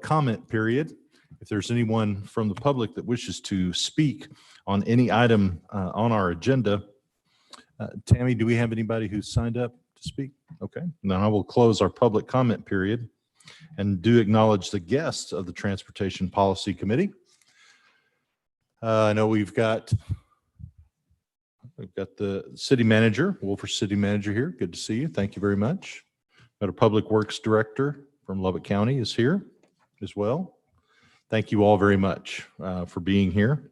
comment period. If there's anyone from the public that wishes to speak on any item on our agenda, Tammy, do we have anybody who's signed up to speak? Okay, then I will close our public comment period and do acknowledge the guests of the Transportation Policy Committee. I know we've got the city manager, Wolford City Manager here. Good to see you. Thank you very much. Got a Public Works Director from Lubbock County is here as well. Thank you all very much for being here.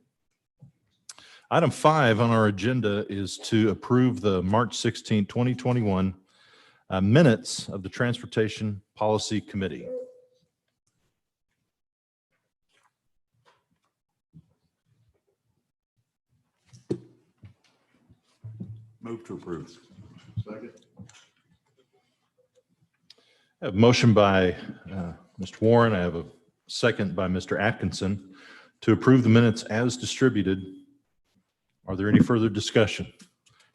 Item 5 on our agenda is to approve the March 16, 2021 minutes of the Transportation Policy Committee. Move to approve. Second. I have a motion by Mr. Warren. I have a second by Mr. Atkinson to approve the minutes as distributed. Are there any further discussion?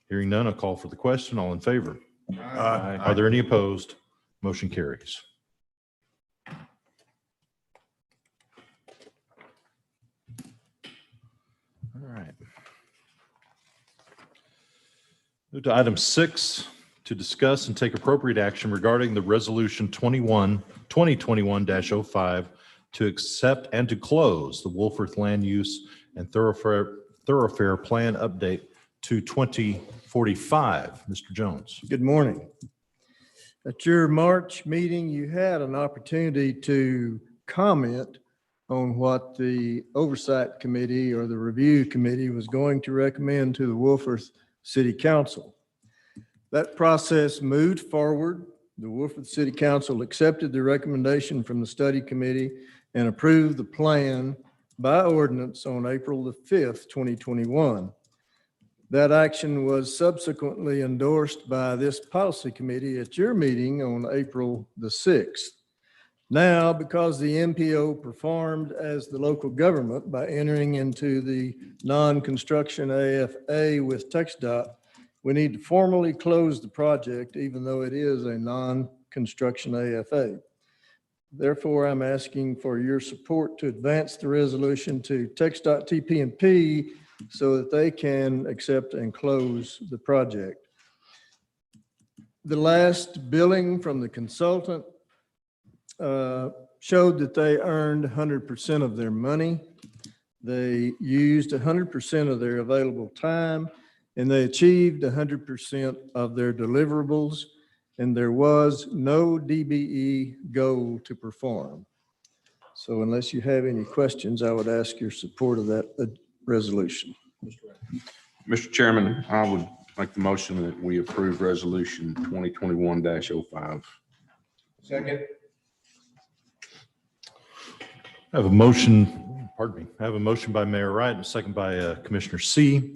Hearing none, I'll call for the question. All in favor? Aye. Are there any opposed? Motion carries. All right. Move to item 6, to discuss and take appropriate action regarding the resolution 2021-05 to accept and to close the Wolford Land Use and Thoroughfare Plan update to 2045. Mr. Jones. Good morning. At your March meeting, you had an opportunity to comment on what the Oversight Committee or the Review Committee was going to recommend to the Wolford City Council. That process moved forward. The Wolford City Council accepted the recommendation from the study committee and approved the plan by ordinance on April the 5th, 2021. That action was subsequently endorsed by this policy committee at your meeting on April the 6th. Now, because the MPO performed as the local government by entering into the non-construction AFA with TxDOT, we need to formally close the project, even though it is a non-construction AFA. Therefore, I'm asking for your support to advance the resolution to TxDOT TP&P so that they can accept and close the project. The last billing from the consultant showed that they earned 100% of their money. They used 100% of their available time, and they achieved 100% of their deliverables, and there was no DBE goal to perform. So unless you have any questions, I would ask your support of that resolution. Mr. Chairman, I would make the motion that we approve resolution 2021-05. Second. I have a motion, pardon me, I have a motion by Mayor Wright and a second by Commissioner C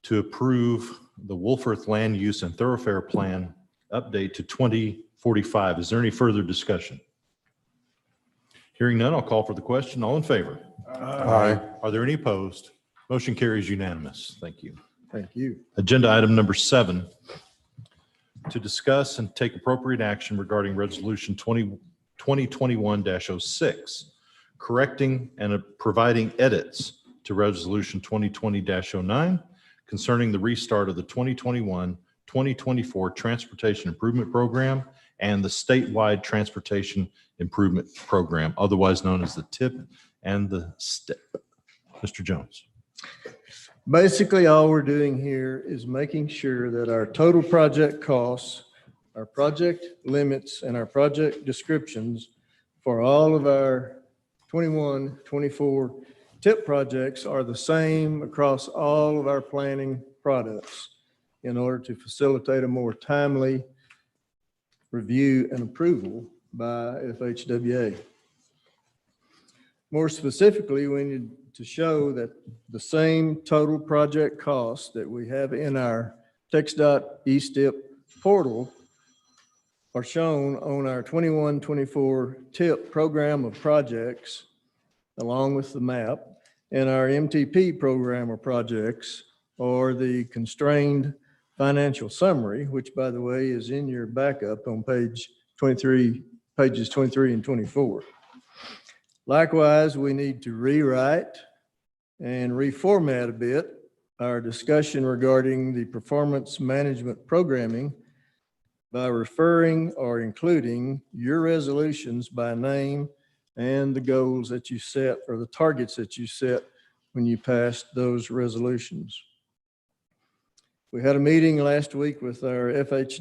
to approve the Wolford Land Use and Thoroughfare Plan update to 2045. Is there any further discussion? Hearing none, I'll call for the question. All in favor? Aye. Are there any opposed? Motion carries unanimous. Thank you. Thank you. Agenda item number 7, to discuss and take appropriate action regarding resolution 2021-06, correcting and providing edits to resolution 2020-09 concerning the restart of the 2021-2024 Transportation Improvement Program and the statewide Transportation Improvement Program, otherwise known as the TIP and the STIP. Mr. Jones. Basically, all we're doing here is making sure that our total project costs, our project limits, and our project descriptions for all of our 21-24 TIP projects are the same across all of our planning products in order to facilitate a more timely review and approval by FHWA. More specifically, we need to show that the same total project costs that we have in our TxDOT eStip portal are shown on our 21-24 TIP program of projects, along with the map, and our MTP program of projects, or the constrained financial summary, which, by the way, is in your backup on pages 23 and 24. Likewise, we need to rewrite and reformat a bit our discussion regarding the performance management programming by referring or including your resolutions by name and the goals that you set or the targets that you set when you passed those resolutions. We had a meeting last week with our FH.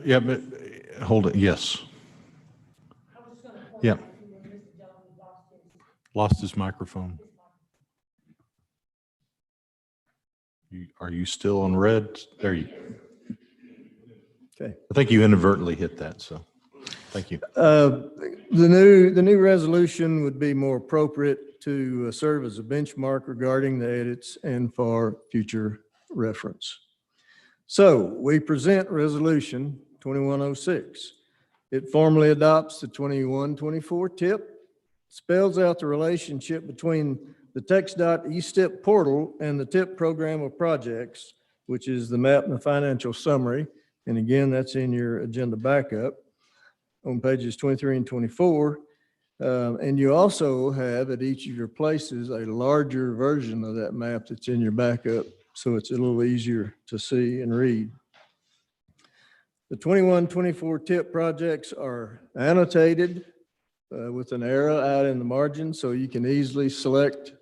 Yeah, but hold it. Yes. Yeah. Lost his microphone. Are you still on red? There you. Okay. I think you inadvertently hit that, so thank you. The new resolution would be more appropriate to serve as a benchmark regarding the edits and for future reference. So we present resolution 2106. It formally adopts the 21-24 tip, spells out the relationship between the TxDOT eStep portal and the TIP program of projects, which is the map and the financial summary. And again, that's in your agenda backup on pages 23 and 24. And you also have at each of your places a larger version of that map that's in your backup, so it's a little easier to see and read. The 21-24 TIP projects are annotated with an arrow out in the margin, so you can easily select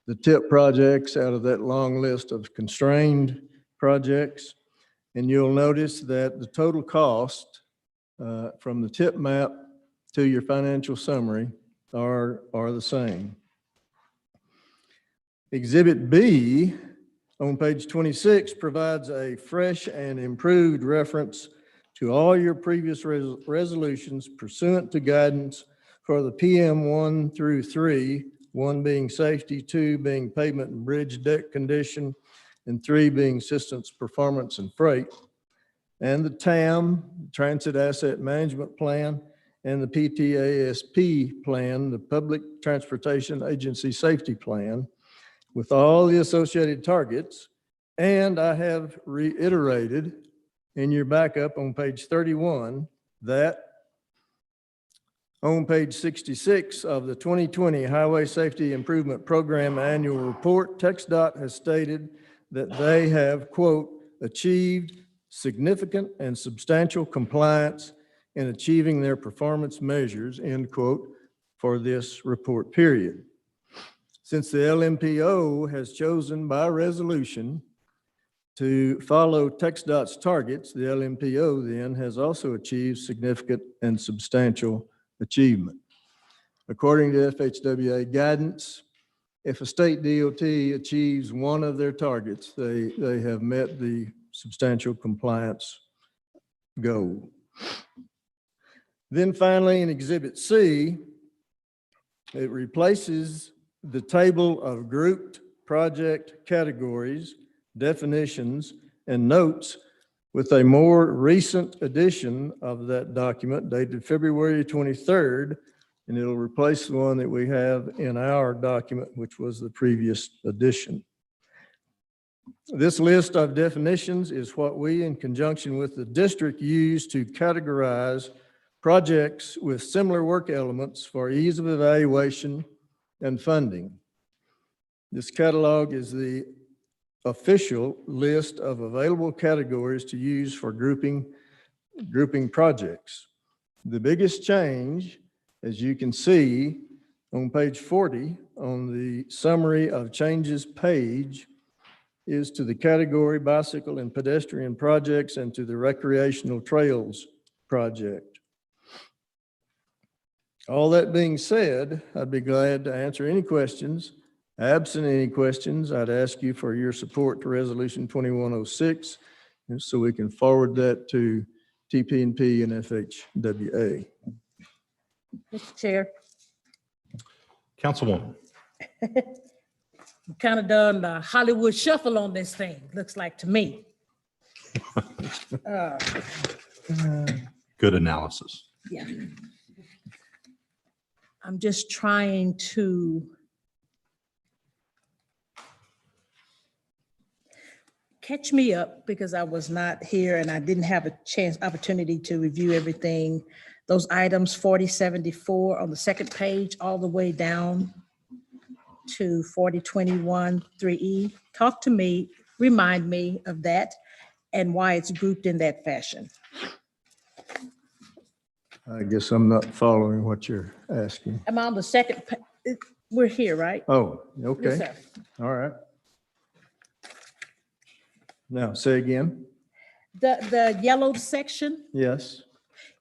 the TIP projects out of that long list of constrained projects. And you'll notice that the total cost from the TIP map to your financial summary are the same. Exhibit B on page 26 provides a fresh and improved reference to all your previous resolutions pursuant to guidance for the PM 1 through 3, 1 being safety, 2 being pavement and bridge deck condition, and 3 being systems performance and freight, and the TAM, Transit Asset Management Plan, and the PTASP plan, the Public Transportation Agency Safety Plan, with all the associated targets. And I have reiterated in your backup on page 31 that on page 66 of the 2020 Highway Safety Improvement Program Annual Report, TxDOT has stated that they have, quote, achieved significant and substantial compliance in achieving their performance measures, end quote, for this report period. Since the LMPO has chosen by resolution to follow TxDOT's targets, the LMPO then has also achieved significant and substantial achievement. According to FHWA guidance, if a state DOT achieves one of their targets, they have met the substantial compliance goal. Then finally, in Exhibit C, it replaces the table of grouped project categories, definitions, and notes with a more recent edition of that document dated February 23rd, and it'll replace the one that we have in our document, which was the previous edition. This list of definitions is what we, in conjunction with the district, use to categorize projects with similar work elements for ease of evaluation and funding. This catalog is the official list of available categories to use for grouping projects. The biggest change, as you can see on page 40 on the summary of changes page, is to the category bicycle and pedestrian projects and to the recreational trails project. All that being said, I'd be glad to answer any questions. Absent any questions, I'd ask you for your support to Resolution 2106, and so we can forward that to TP&P and FHWA. Mr. Chair, Councilwoman. we kind of done the Hollywood shuffle on this thing, looks like to me. Good analysis. Yeah. I'm just trying to catch me up because I was not here and I didn't have a opportunity to review everything. Those items 4074 on the second page, all the way down to 4021 3E. Talk to me, remind me of that and why it's grouped in that fashion. I guess I'm not following what you're asking. I'm on the second, we're here, right? Oh, Yes, okay, sir. all right. Now, say again. The yellowed section, Yes,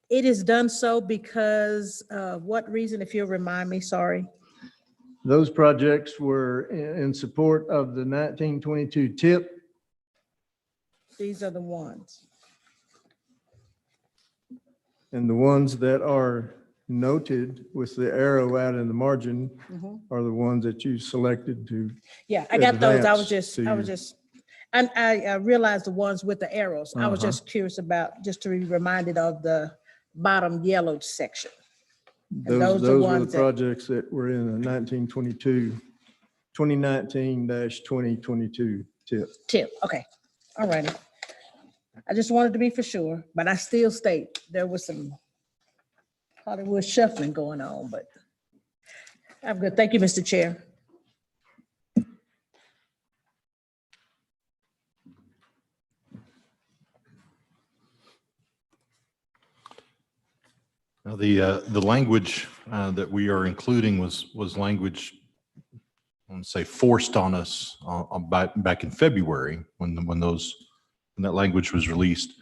it is done so because, what reason, if you'll remind me, sorry. those projects were in support of the 1922 tip. These are the ones. And the ones that are noted with the arrow out in the margin are the ones that you selected to. Yeah, I got those. I was Advance to- just, and I realized the ones with the arrows. I was Uh-huh. just curious about, just to be reminded of the bottom yellowed section. those are Those were the ones that- projects that were in the 2019-2022 tip. Tip, okay, all righty. I just wanted to be for sure, but I still state there was some Hollywood shuffling going on, but I'm good. Thank you, Mr. Chair. Now, the language that we are including was language, I want to say, forced on us back in February when that language was released.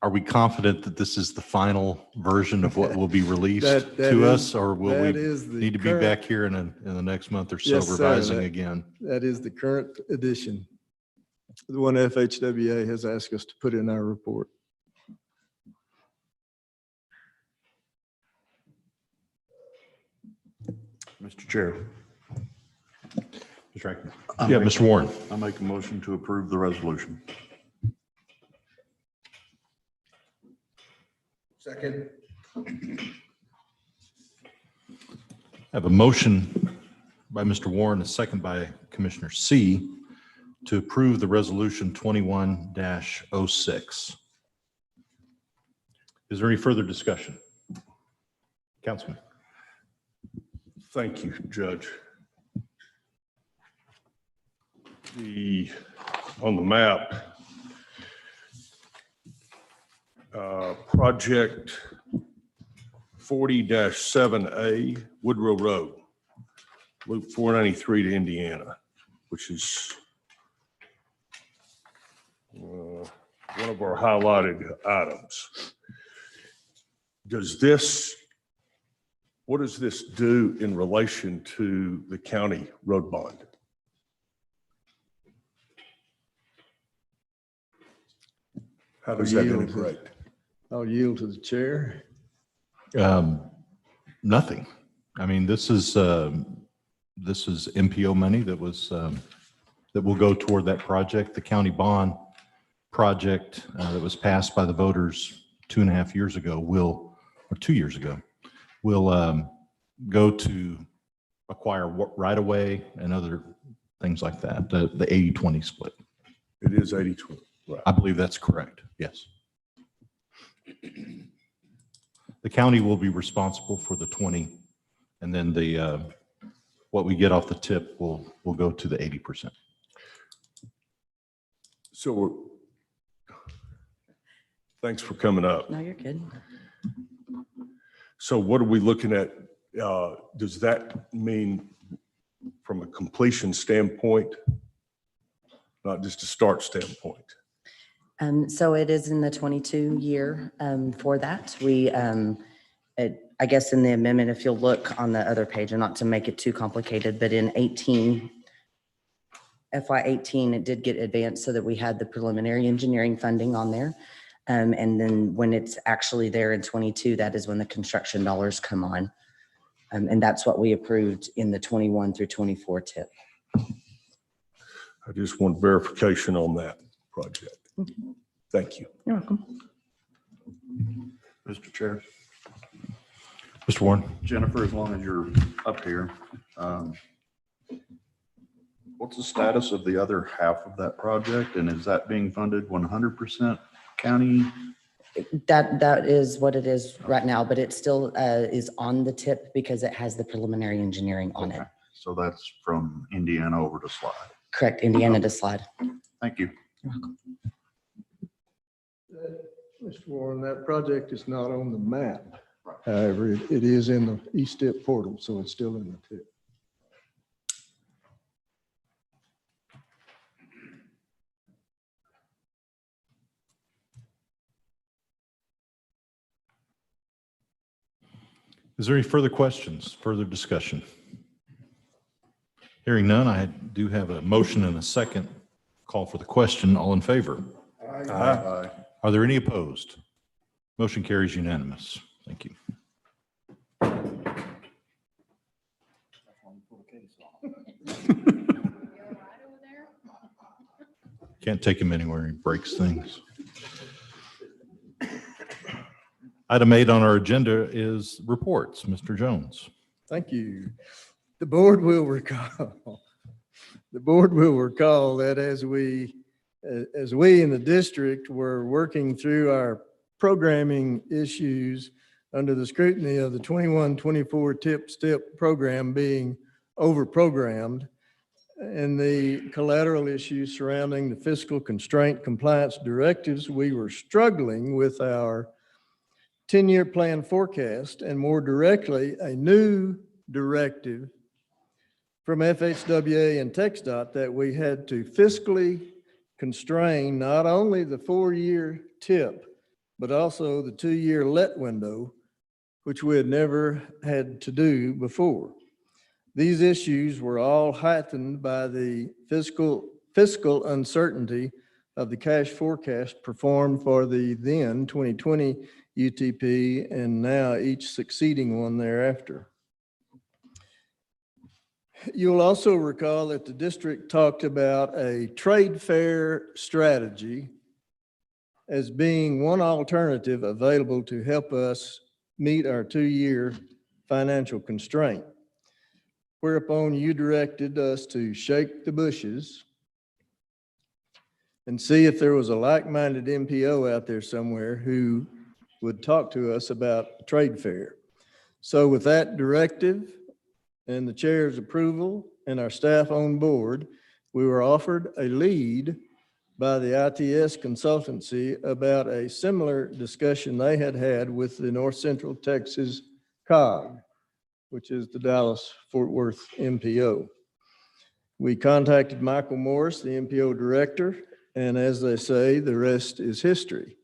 Are we confident that this is the final version of what will be released That to is- us, or will that we is the need to be current- back here in the next month or so Yes, sir, revising that- again? That is the current edition. The one FHWA has asked us to put in our report. Mr. Chair, Mr. Rankin. Yeah, Mr. Warren. I make a motion to approve the resolution. Second. I have a motion by Mr. Warren, a second by Commissioner C, to approve the resolution 21-06. Is there any further discussion? Councilman. Thank you, Judge. On the map, project 40-7A Woodrow Road, Loop 493 to Indiana, which is one of our highlighted items. What does this do in relation to the county road bond? How does that Yield. integrate? I'll yield to the chair. Nothing. I mean, this is MPO money that will go toward that project. The county bond project that was passed by the voters 2.5 years ago or 2 years ago, will go to acquire right of way and other things like that, the 80-20 split. It is 80-20, right? I believe that's correct, yes. The county will be responsible for the 20, and then what we get off the tip will go to the 80%. So thanks for coming up. No, you're good. So what are we looking at? Does that mean from a completion standpoint, not just a start standpoint? So it is in the 22 year for that. I guess in the amendment, if you'll look on the other page, and not to make it too complicated, but in FY 18, it did get advanced so that we had the preliminary engineering funding on there. And then when it's actually there in 22, that is when the construction dollars come on. And that's what we approved in the 21 through 24 tip. I just want verification on that project. Thank you. You're welcome. Mr. Chair, Mr. Warren? Jennifer, as long as you're up here, what's the status of the other half of that project? And is that being funded 100% county? That is what it is right now, but it still is on the tip because it has the preliminary engineering on it. Okay. So that's from Indiana over to Slide. Correct, Indiana to Slide. Thank you. Mr. Warren, that project is not on the map. However, it is in the East Tip portal, so it's still in the tip. Is there any further questions, further discussion? Hearing none, I do have a motion and a second. Call for the question. All in favor? Aye. Are there any opposed? Motion carries unanimous. Thank you. Can't take him anywhere. He breaks things. Item 8 on our agenda is reports. Mr. Jones. Thank you. The board will recall that as we in the district were working through our programming issues under the scrutiny of the 21-24 tip-step program being over-programmed and the collateral issues surrounding the fiscal constraint compliance directives, we were struggling with our 10-year plan forecast and more directly, a new directive from FHWA and TxDOT that we had to fiscally constrain not only the 4-year tip, but also the 2-year let window, which we had never had to do before. These issues were all heightened by the fiscal uncertainty of the cash forecast performed for the then 2020 UTP and now each succeeding one thereafter. You'll also recall that the district talked about a trade fair strategy as being one alternative available to help us meet our 2-year financial constraint. Whereupon you directed us to shake the bushes and see if there was a like-minded MPO out there somewhere who would talk to us about trade fair. So with that directive and the chair's approval and our staff on board, we were offered a lead by the ITS consultancy about a similar discussion they had had with the North Central Texas COG, which is the Dallas-Fort Worth MPO. We contacted Michael Morris, the MPO director, and as they say, the rest is history.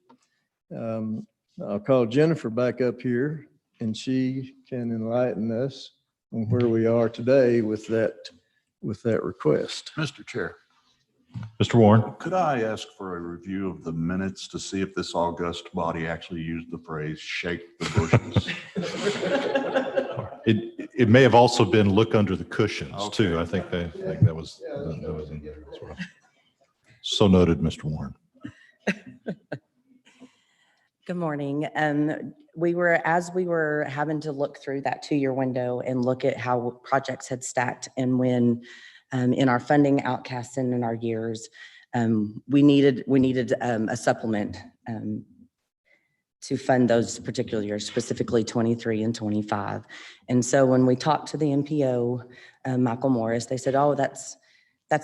I'll call Jennifer back up here and she can enlighten us on where we are today with that request. Mr. Chair, Mr. Warren. could I ask for a review of the minutes to see if this august body actually used the phrase "shake the bushes"? It may have also been look under the cushions too. Okay. I think that was in there as well. So noted, Mr. Warren. Good morning. We were having to look through that 2-year window and look at how projects had stacked and when in our funding outcasts and in our years, we needed a supplement to fund those particular years, specifically 23 and 25. And so when we talked to the MPO, Michael Morris, they said, "Oh, that's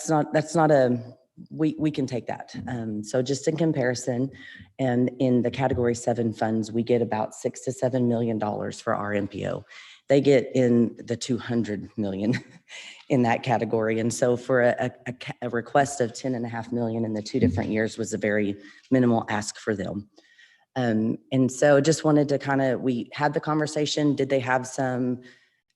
not a." We can take that. So just in comparison, and in the category 7 funds, we get about $6 to $7 million for our MPO. They get in the 200 million in that category. And so for a request of 10.5 million in the 2 different years was a very minimal ask for them. And so just wanted to we had the conversation, did they have some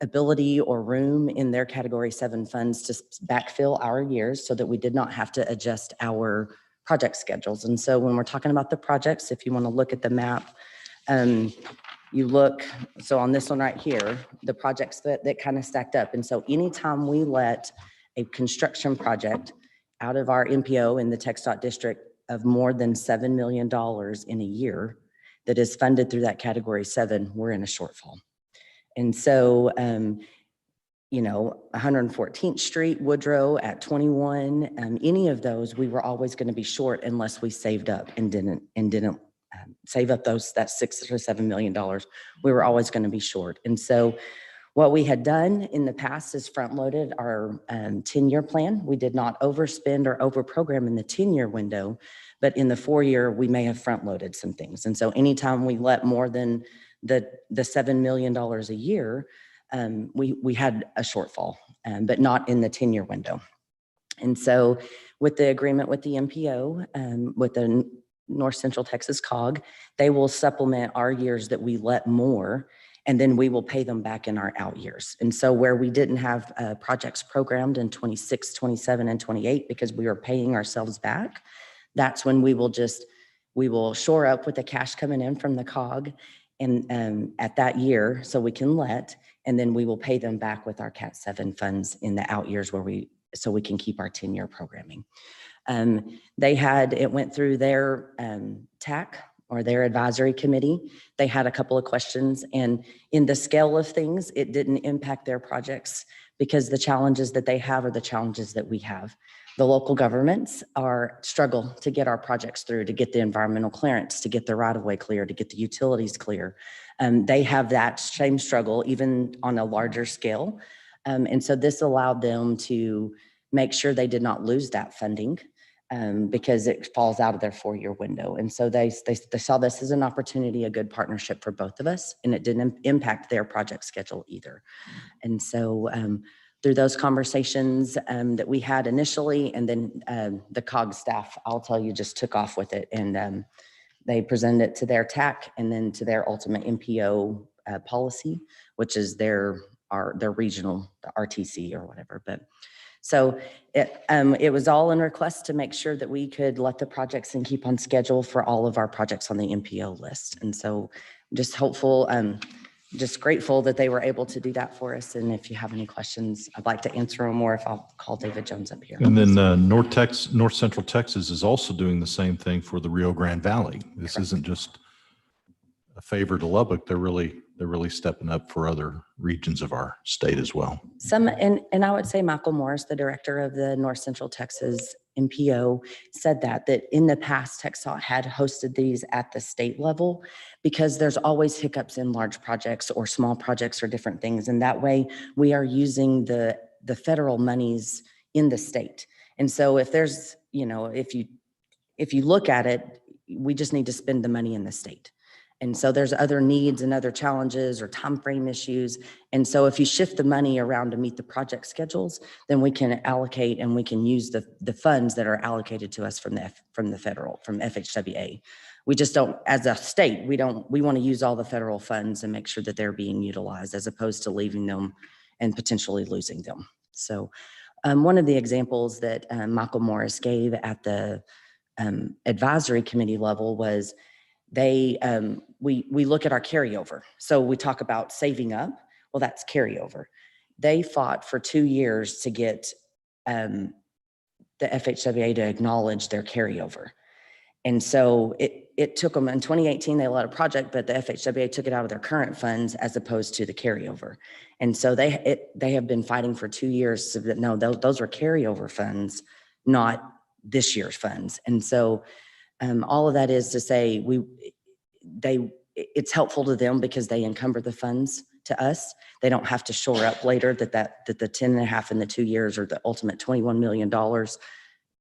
ability or room in their category 7 funds to backfill our years so that we did not have to adjust our project schedules. And so when we're talking about the projects, if you want to look at the map, you look, so on this one right here, the projects that kind of stacked up. And so anytime we let a construction project out of our MPO in the TxDOT district of more than $7 million in a year, that is funded through that category 7, we're in a shortfall. And so, 114th Street, Woodrow at 21, any of those, we were always going to be short unless we saved up and didn't save up that $6 or $7 million. We were always going to be short. And so what we had done in the past is front loaded our 10-year plan. We did not overspend or overprogram in the 10-year window, but in the 4-year, we may have front loaded some things. And so anytime we let more than the $7 million a year, we had a shortfall, but not in the 10-year window. And so with the agreement with the MPO, with the North Central Texas COG, they will supplement our years that we let more, and then we will pay them back in our out years. And so where we didn't have projects programmed in 26, 27, and 28 because we were paying ourselves back, that's when we will shore up with the cash coming in from the COG and at that year so we can let, and then we will pay them back with our Cat 7 funds in the out years so we can keep our 10-year programming. It went through their TAC or their advisory committee. They had a couple of questions, and in the scale of things, it didn't impact their projects because the challenges that they have are the challenges that we have. The local governments struggle to get our projects through, to get the environmental clearance, to get the right-of-way clear, to get the utilities clear. They have that same struggle even on a larger scale. And so this allowed them to make sure they did not lose that funding because it falls out of their 4-year window. And so they saw this as an opportunity, a good partnership for both of us, and it didn't impact their project schedule either. And so through those conversations that we had initially, and then the COG staff, I'll tell you, just took off with it. And they presented it to their TAC and then to their ultimate MPO policy, which is their regional, the RTC or whatever. But so it was all in request to make sure that we could let the projects and keep on schedule for all of our projects on the MPO list. And so just hopeful, just grateful that they were able to do that for us. And if you have any questions, I'd like to answer them, or if I'll call David Jones up here. And then North Central Texas is also doing the same thing for the Rio Grande Valley. This isn't just a favor to Lubbock. They're really stepping up for other regions of our state as well. And I would say Michael Morris, the director of the North Central Texas MPO, said that in the past, TxDOT had hosted these at the state level because there's always hiccups in large projects or small projects or different things. And that way we are using the federal monies in the state. And so if there's, if you look at it, we just need to spend the money in the state. And so there's other needs and other challenges or timeframe issues. And so if you shift the money around to meet the project schedules, then we can allocate and we can use the funds that are allocated to us from the federal, from FHWA. We just don't, as a state, we want to use all the federal funds and make sure that they're being utilized as opposed to leaving them and potentially losing them. So one of the examples that Michael Morris gave at the advisory committee level was we look at our carryover. So we talk about saving up. Well, that's carryover. They fought for 2 years to get the FHWA to acknowledge their carryover. And so it took them, in 2018, they let a project, but the FHWA took it out of their current funds as opposed to the carryover. And so they have been fighting for 2 years so that, no, those are carryover funds, not this year's funds. And so all of that is to say it's helpful to them because they encumber the funds to us. They don't have to shore up later that the 10.5 in the 2 years or the ultimate $21 million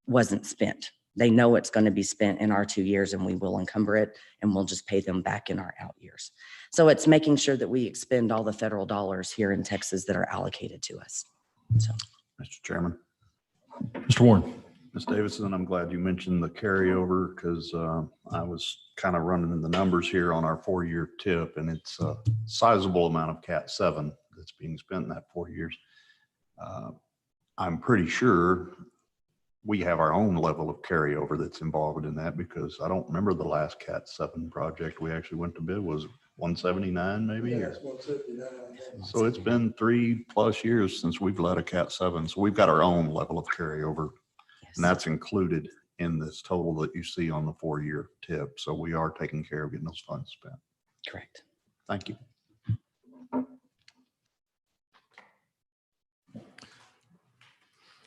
wasn't spent. They know it's going to be spent in our 2 years and we will encumber it and we'll just pay them back in our out years. So it's making sure that we expend all the federal dollars here in Texas that are allocated to us. So, Mr. Chairman. Mr. Warren. Ms. Davidson, I'm glad you mentioned the carryover because I was kind of running the numbers here on our 4-year tip, and it's a sizable amount of Cat 7 that's being spent in that 4 years. I'm pretty sure we have our own level of carryover that's involved in that because I don't remember the last Cat 7 project we actually went to bid was 179 maybe? Yes, 179. So it's been 3+ years since we've let a Cat 7. So we've got our own level of carryover. And that's included in this total that you see on the 4-year tip. So we are taking care of getting those funds spent. Correct. Thank you.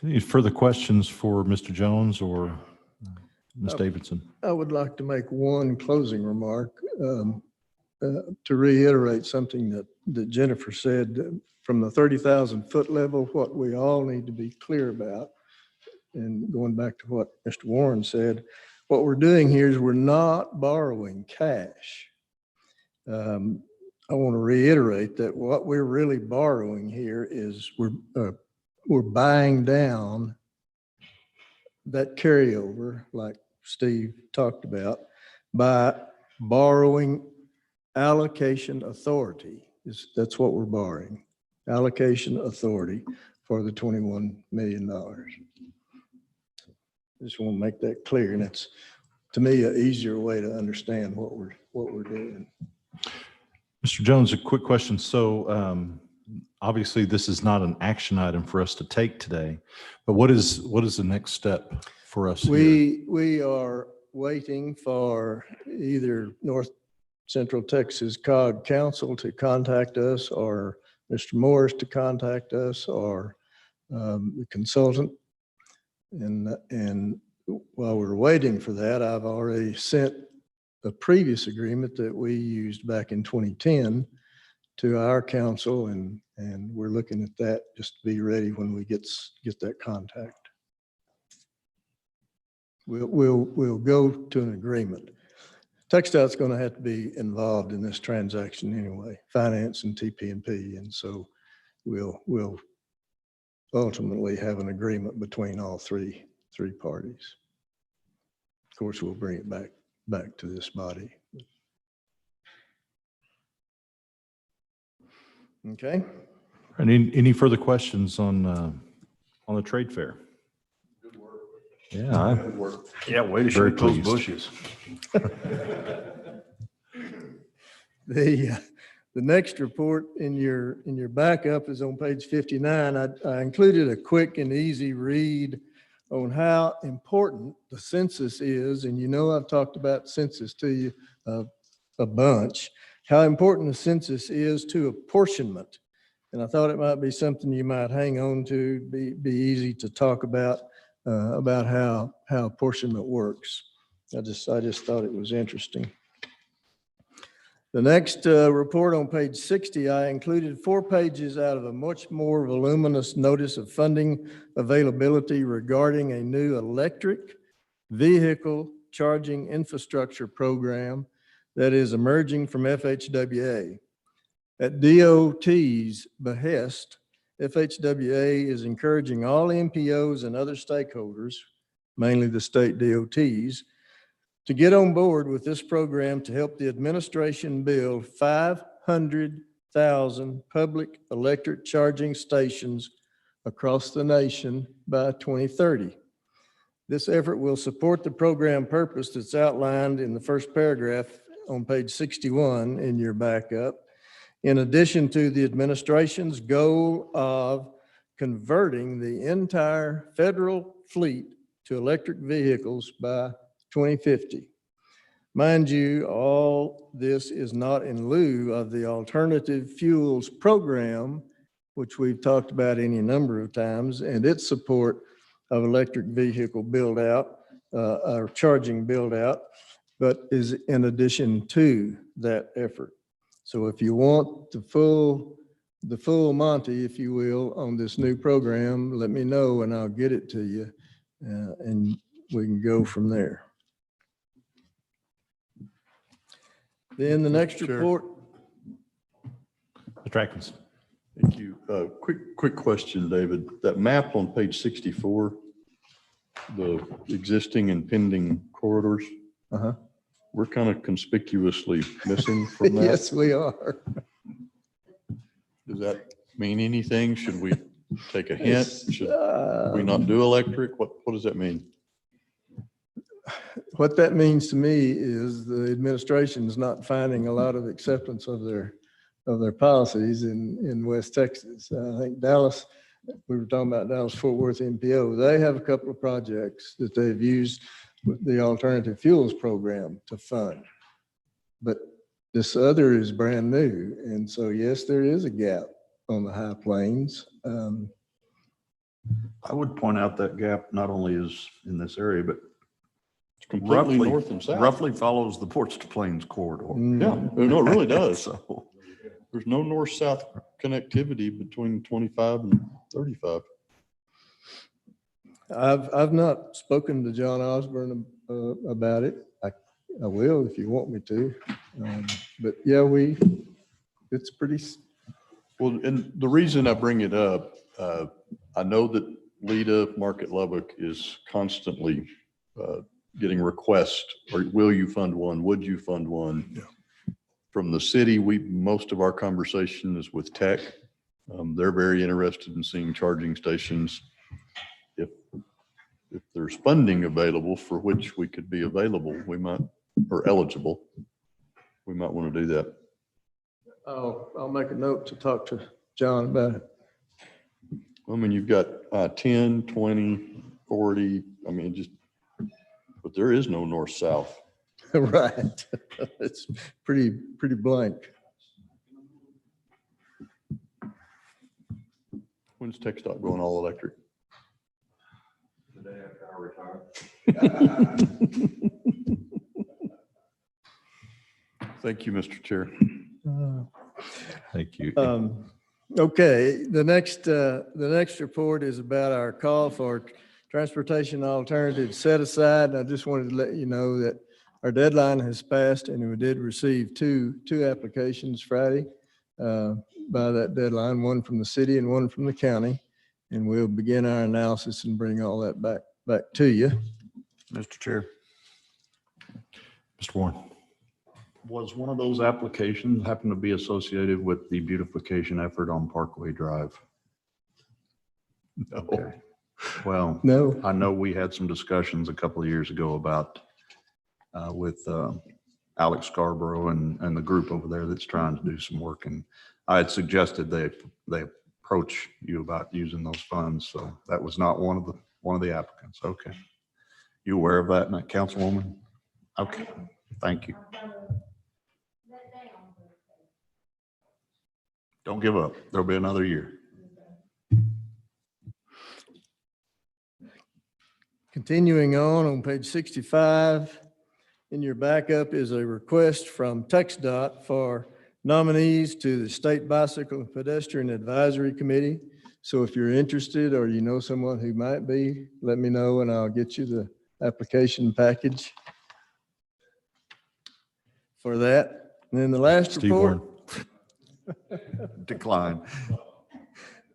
Any further questions for Mr. Jones or Ms. Davidson? I would like to make one closing remark to reiterate something that Jennifer said. From the 30,000-foot level, what we all need to be clear about, and going back to what Mr. Warren said, what we're doing here is we're not borrowing cash. I want to reiterate that what we're really borrowing here is we're buying down that carryover, like Steve talked about, by borrowing allocation authority. That's what we're borrowing, allocation authority for the $21 million. Just want to make that clear, and it's, to me, an easier way to understand what we're doing. Mr. Jones, a quick question. So obviously this is not an action item for us to take today, but what is the next step for us here? We are waiting for either North Central Texas COG Council to contact us, or Mr. Morris to contact us, or the consultant. And while we're waiting for that, I've already sent a previous agreement that we used back in 2010 to our council, and we're looking at that just to be ready when we get that contact. We'll go to an agreement. TxDOT's going to have to be involved in this transaction anyway, finance and TP&P, and so we'll ultimately have an agreement between all three parties. Of course, we'll bring it back to this body. Okay. Any further questions on the trade fair? Good work. Yeah, Good work. Yeah, way to Very shoot those pleased. bushes. The next report in your backup is on page 59. I included a quick and easy read on how important the census is. And you know, I've talked about census to you a bunch, how important the census is to apportionment. And I thought it might be something you might hang on to, be easy to talk about how apportionment works. I just thought it was interesting. The next report on page 60, I included 4 pages out of a much more voluminous notice of funding availability regarding a new electric vehicle charging infrastructure program that is emerging from FHWA. At DOT's behest, FHWA is encouraging all MPOs and other stakeholders, mainly the state DOTs, to get on board with this program to help the administration build 500,000 public electric charging stations across the nation by 2030. This effort will support the program purpose that's outlined in the first paragraph on page 61 in your backup, in addition to the administration's goal of converting the entire federal fleet to electric vehicles by 2050. Mind you, all this is not in lieu of the alternative fuels program, which we've talked about any number of times, and its support of electric vehicle build out, or charging build out, but is in addition to that effort. So if you want the full Monty, if you will, on this new program, let me know and I'll get it to you, and we can go from there. Then the next Chair. report. Mr. Atkins. Thank you. Quick question, David. That map on page 64, the existing and pending corridors, we're kind of conspicuously missing from that. Yes, we are. Does that mean anything? Should we take a hint? Should we Um, not do electric? What does that mean? What that means to me is the administration is not finding a lot of acceptance of their policies in West Texas. I think Dallas we were talking about Dallas Fort Worth MPO. They have a couple of projects that they've used with the alternative fuels program to fund. But this other is brand new. And so, yes, there is a gap on the high plains. I would point out that gap not only is in this area, but It's completely roughly, north and south. roughly follows the Ports to Plains corridor. Yeah, no, it really does. So, There's no north-south connectivity between 25 and 35. I've not spoken to John Osborne about it. I will if you want me to. But yeah, it's pretty, Well, and the reason I bring it up, I know that Lita Market Lubbock is constantly getting requests, or will you fund one? Would you fund one? Yeah. From the city, most of our conversation is with tech. They're very interested in seeing charging stations. If there's funding available for which we could be available, we might, or eligible, we might want to do that. I'll make a note to talk to John about it. I mean, you've got 10, 20, 40, I mean, just, but there is no north-south. Right. It's pretty blank. When's TechStop going all electric? The day after I retire. Thank you, Mr. Chair. Thank you. Okay, the next report is about our call for transportation alternative set aside. And I just wanted to let you know that our deadline has passed and we did receive two applications Friday by that deadline, one from the city and one from the county. And we'll begin our analysis and bring all that back to you. Mr. Chair, Mr. Warren. was one of those applications happen to be associated with the beautification effort on Parkway Drive? Okay. Well, No, I know we had some discussions a couple of years ago about with Alex Scarborough and the group over there that's trying to do some work. And I had suggested they approach you about using those funds. So that was not one of the applicants. Okay. You aware of that, Councilwoman? Okay. Thank you. Don't give up. There'll be another year. continuing on page 65, in your backup is a request from TxDOT for nominees to the State Bicycle and Pedestrian Advisory Committee. So if you're interested or you know someone who might be, let me know and I'll get you the application package for that. And then the last Steve report. Warren. Decline.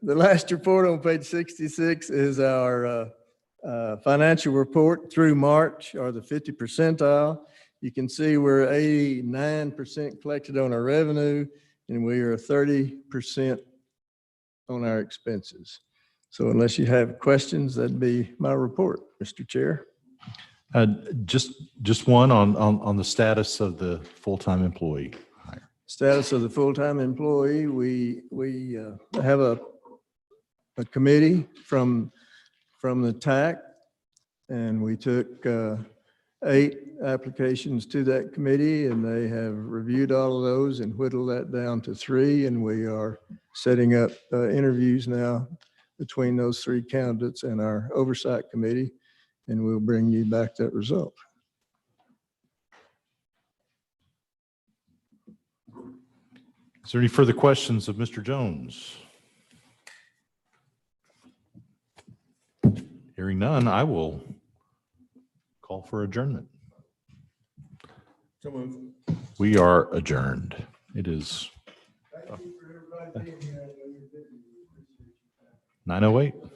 The last report on page 66 is our financial report through March, or the 50 percentile. You can see we're 89% collected on our revenue and we are 30% on our expenses. So unless you have questions, that'd be my report, Mr. Chair. Just one on the status of the full-time employee hire. Status of the full-time employee, we have a committee from the TAC, and we took 8 applications to that committee, and they have reviewed all of those and whittled that down to 3, and we are setting up interviews now between those 3 candidates and our oversight committee, and we'll bring you back that result. Is there any further questions of Mr. Jones? Hearing none, I will call for adjournment. We are adjourned. It is 9:08.